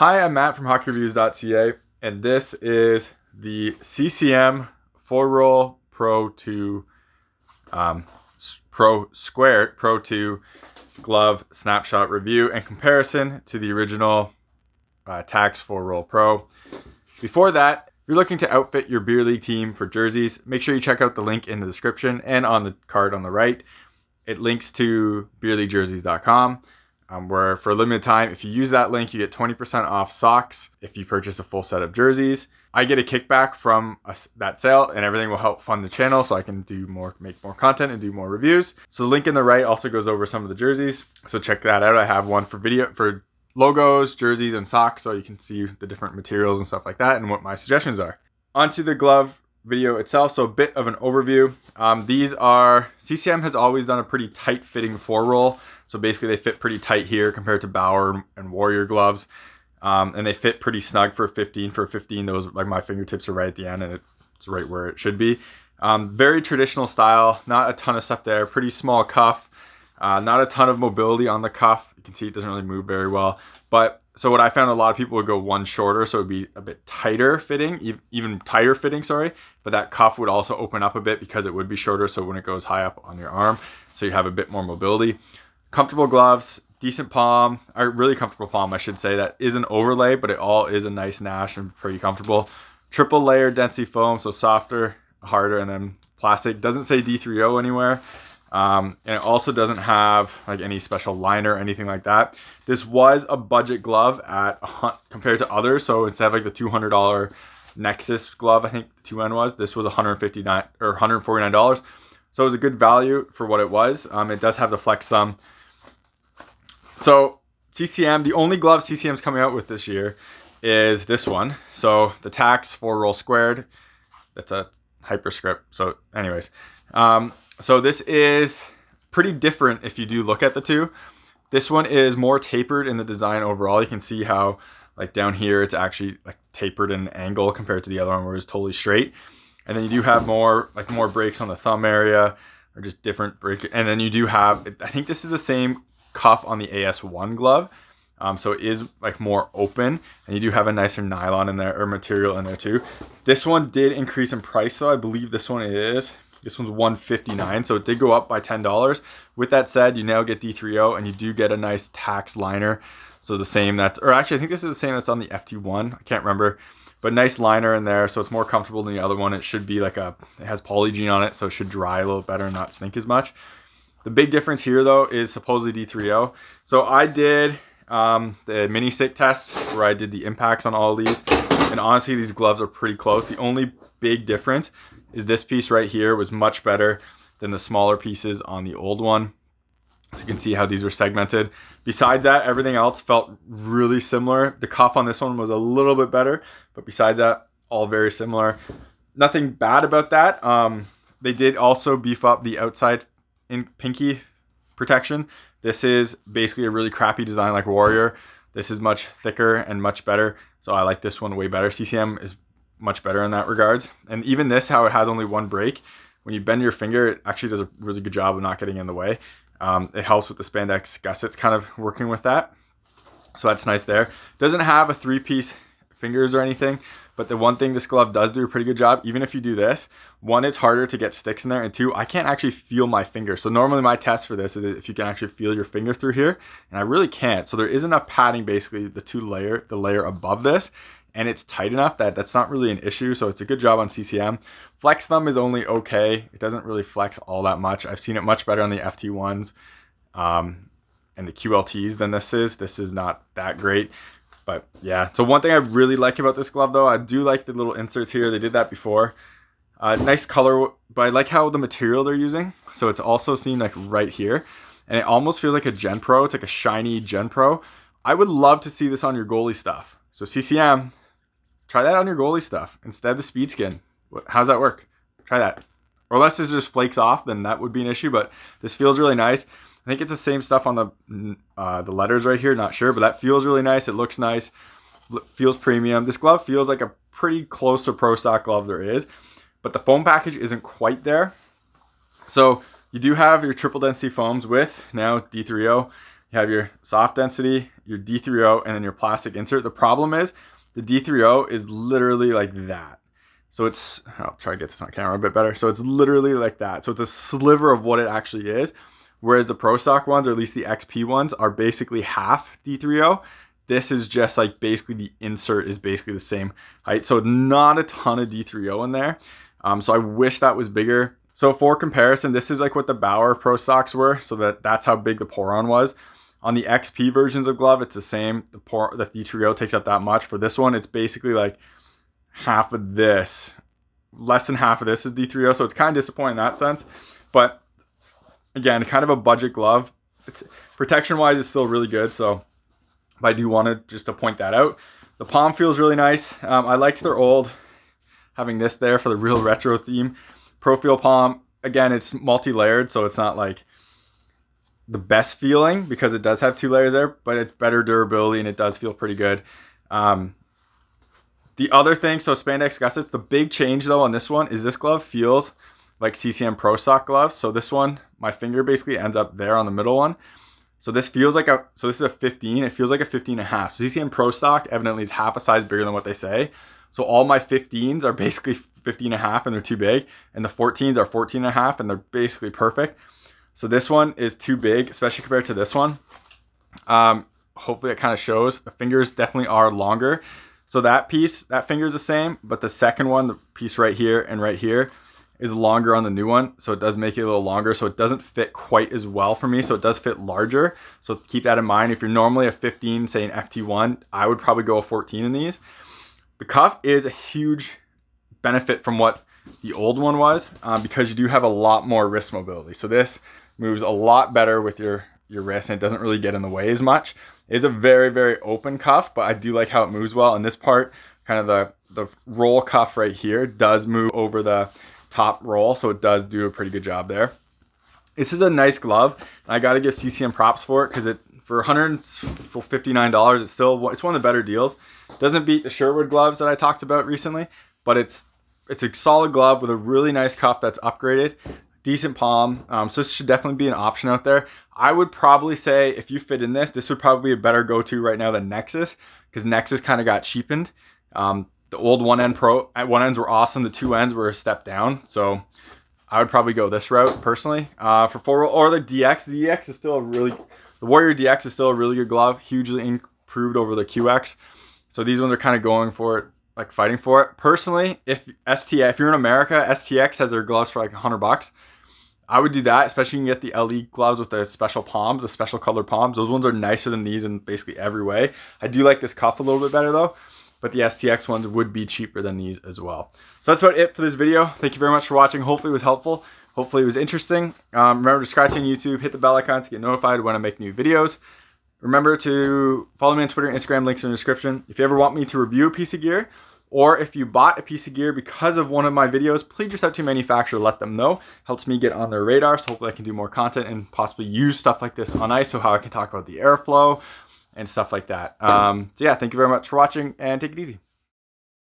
Hi, I'm Matt from HockeyReviews.ca, and this is the CCM 4-roll Pro 2 Pro 2 glove snapshot review and comparison to the original Tax 4-roll Pro. Before that, if you're looking to outfit your beer league team for jerseys, make sure you check out the link in the description and on the card on the right. It links to beerleaguejerseys.com. Where for a limited time, if you use that link, you get 20% off socks if you purchase a full set of jerseys. I get a kickback from that sale, and everything will help fund the channel so I can make more content and do more reviews. So the link in the right also goes over some of the jerseys. So check that out. I have one for logos, jerseys, and socks, so you can see the different materials and stuff like that and what my suggestions are. Onto the glove video itself, so a bit of an overview. CCM has always done a pretty tight fitting 4-roll, so basically they fit pretty tight here compared to Bauer and Warrior gloves, and they fit pretty snug for 15. For 15, those, like, my fingertips are right at the end and it's right where it should be. Very traditional style, not a ton of stuff there, pretty small cuff, not a ton of mobility on the cuff. You can see it doesn't really move very well, but so what I found, a lot of people would go one shorter, so it would be a bit tighter fitting, even tighter fitting, sorry. But that cuff would also open up a bit because it would be shorter, so when it goes high up on your arm, so you have a bit more mobility. Comfortable gloves, decent palm, or really comfortable palm, I should say. That is an overlay, but it all is a nice nash and pretty comfortable. Triple layer density foam, so softer, harder, and then plastic. Doesn't say D3O anywhere. And it also doesn't have like any special liner or anything like that. This was a budget glove compared to others. So instead of like the $200 Nexus glove, I think the 2N was, this was $159 or $149. So it was a good value for what it was. It does have the flex thumb. So CCM, the only glove CCM's coming out with this year is this one. So the Tax 4-roll squared. That's a hyperscript. So anyways, so this is pretty different if you do look at the two. This one is more tapered in the design overall. You can see how, like, down here it's actually like tapered in an angle compared to the other one where it's totally straight. And then you do have more breaks on the thumb area, or just different break. And then you do have, I think this is the same cuff on the AS1 glove. So it is like more open, and you do have a nicer nylon in there, or material in there too. This one did increase in price though. I believe this one's $159, so it did go up by $10. With that said, you now get D3O, and you do get a nice Tax liner. So the same or actually I think this is the same that's on the FT1. I can't remember, but nice liner in there, so it's more comfortable than the other one. It should be it has Polygene on it, so it should dry a little better and not stink as much. The big difference here though is supposedly D3O. So I did the mini stick test where I did the impacts on all of these, and honestly these gloves are pretty close. The only big difference is this piece right here was much better than the smaller pieces on the old one. So you can see how these were segmented. Besides that, everything else felt really similar. The cuff on this one was a little bit better, but besides that, all very similar. Nothing bad about that. They did also beef up the outside pinky protection. This is basically a really crappy design like Warrior. This is much thicker and much better, so I like this one way better. CCM is much better in that regards. And even this, how it has only one break, when you bend your finger, it actually does a really good job of not getting in the way. It helps with the spandex gussets kind of working with that, so that's nice there. Doesn't have a 3-piece fingers or anything, but the one thing this glove does do a pretty good job, even if you do this, one, it's harder to get sticks in there, and two, I can't actually feel my finger. So normally my test for this is if you can actually feel your finger through here, and I really can't. So there is enough padding, basically the layer above this, and it's tight enough that that's not really an issue, so it's a good job on CCM. Flex thumb is only okay. It doesn't really flex all that much. I've seen it much better on the FT1s and the QLTs than this is. This is not that great, but yeah. So one thing I really like about this glove though, I do like the little inserts here. They did that before. Nice color, but I like how the material they're using. So it's also seen like right here, and it almost feels like a Gen Pro. It's like a shiny Gen Pro. I would love to see this on your goalie stuff. So CCM, try that on your goalie stuff instead of the speed skin. How's that work? Try that. Or unless this just flakes off, then that would be an issue, but this feels really nice. I think it's the same stuff on the letters right here, not sure, but that feels really nice. It looks nice, feels premium. This glove feels like a pretty close to pro stock glove there is, but the foam package isn't quite there. So you do have your triple density foams with now D3O. You have your soft density, your D3O, and then your plastic insert. The problem is the D3O is literally like that. So it's, I'll try to get this on camera a bit better. So it's literally like that. So it's a sliver of what it actually is. Whereas the Pro Stock ones, or at least the XP ones, are basically half D3O. This is just like basically the insert is basically the same height. So not a ton of D3O in there. So I wish that was bigger. So for comparison, this is like what the Bauer Pro Stocks were. So that's how big the pour-on was. On the XP versions of glove, it's the same. The D3O takes up that much. For this one, it's basically like half of this. Less than half of this is D3O. So it's kind of disappointing in that sense. But again, kind of a budget glove. It's protection-wise, it's still really good. So I do want to just to point that out. The palm feels really nice. I liked their old, having this there for the real retro theme. Profile palm, again, it's multi-layered, so it's not like the best feeling because it does have 2 layers there, but it's better durability and it does feel pretty good. The other thing, so spandex gussets, the big change though on this one is this glove feels like CCM Pro Stock gloves. So this one, my finger basically ends up there on the middle one. So this feels like so this is a 15, it feels like a 15 and a half. So CCM Pro Stock evidently is half a size bigger than what they say. So all my 15s are basically 15 and a half and they're too big. And the 14s are 14 and a half and they're basically perfect. So this one is too big, especially compared to this one. Hopefully it kind of shows. The fingers definitely are longer. So that piece, that finger is the same, but the second one, the piece right here and right here, is longer on the new one. So it does make it a little longer. So it doesn't fit quite as well for me. So it does fit larger. So keep that in mind. If you're normally a 15, say an FT1, I would probably go a 14 in these. The cuff is a huge benefit from what the old one was because you do have a lot more wrist mobility. So this moves a lot better with your wrist and it doesn't really get in the way as much. It is a very, very open cuff, but I do like how it moves well. And this part, kind of the roll cuff right here, does move over the top roll, so it does do a pretty good job there. This is a nice glove. I got to give CCM props for it because for $159, it's one of the better deals. Doesn't beat the Sherwood gloves that I talked about recently, but it's a solid glove with a really nice cuff that's upgraded, decent palm. So this should definitely be an option out there. I would probably say if you fit in this would probably be a better go-to right now than Nexus because Nexus kind of got cheapened. The old one ends were awesome. The 2 ends were a step down. So I would probably go this route personally for 4-roll or the DX. The DX is still the Warrior DX is still a really good glove, hugely improved over the QX. So these ones are kind of going for it, like fighting for it. Personally, if you're in America, STX has their gloves for like $100. I would do that, especially you can get the LE gloves with the special palms, the special colored palms. Those ones are nicer than these in basically every way. I do like this cuff a little bit better though, but the STX ones would be cheaper than these as well. So that's about it for this video. Thank you very much for watching. Hopefully it was helpful. Hopefully it was interesting. Remember to subscribe to me on YouTube, hit the bell icon to get notified when I make new videos. Remember to follow me on Twitter and Instagram, links in the description. If you ever want me to review a piece of gear, or if you bought a piece of gear because of one of my videos, please just out to your manufacturer, let them know. Helps me get on their radar, so hopefully I can do more content and possibly use stuff like this on ice, so how I can talk about the airflow and stuff like that. So yeah, thank you very much for watching and take it easy.